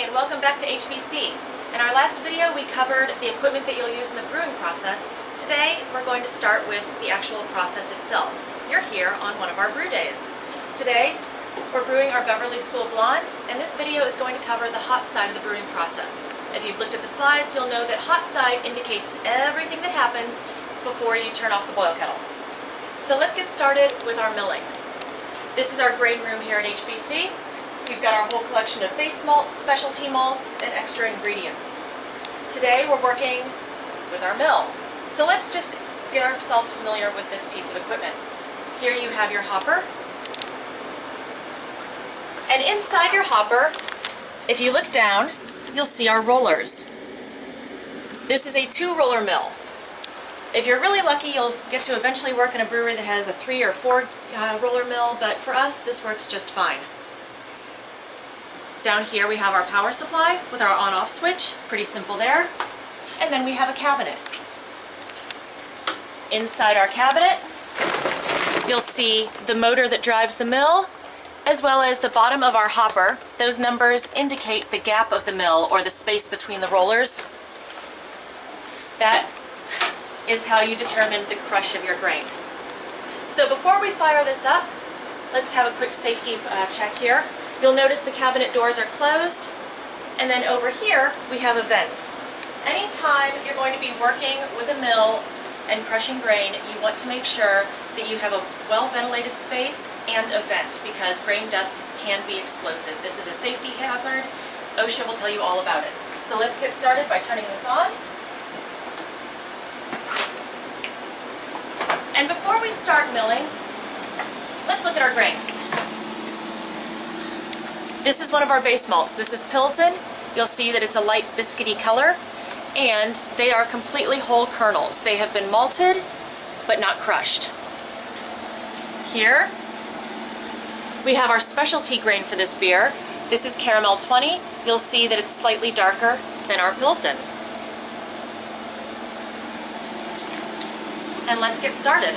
and welcome back to HBC. In our last video we covered the equipment that you'll use in the brewing process. Today we're going to start with the actual process itself. You're here on one of our brew days. Today we're brewing our Beverly School Blonde, and this video is going to cover the hot side of the brewing process. If you've looked at the slides, you'll know that hot side indicates everything that happens before you turn off the boil kettle. So let's get started with our milling. This is our grain room here at HBC. We've got our whole collection of base malts, specialty malts, and extra ingredients. Today we're working with our mill. So let's just get ourselves familiar with this piece of equipment. Here you have your hopper. And inside your hopper, if you look down, you'll see our rollers. This is a 2-roller mill. If you're really lucky, you'll get to eventually work in a brewery that has a 3 or 4 roller mill, but for us this works just fine. Down here we have our power supply with our on-off switch, pretty simple there. And then we have a cabinet. Inside our cabinet, you'll see the motor that drives the mill, as well as the bottom of our hopper. Those numbers indicate the gap of the mill, or the space between the rollers. That is how you determine the crush of your grain. So before we fire this up, let's have a quick safety check here. You'll notice the cabinet doors are closed, and then over here we have a vent. Anytime you're going to be working with a mill and crushing grain, you want to make sure that you have a well-ventilated space and a vent, because grain dust can be explosive. This is a safety hazard. OSHA will tell you all about it. So let's get started by turning this on. And before we start milling, let's look at our grains. This is one of our base malts. This is Pilsen. You'll see that it's a light biscuity color, and they are completely whole kernels. They have been malted, but not crushed. Here, we have our specialty grain for this beer. This is Caramel 20. You'll see that it's slightly darker than our Pilsen. And let's get started.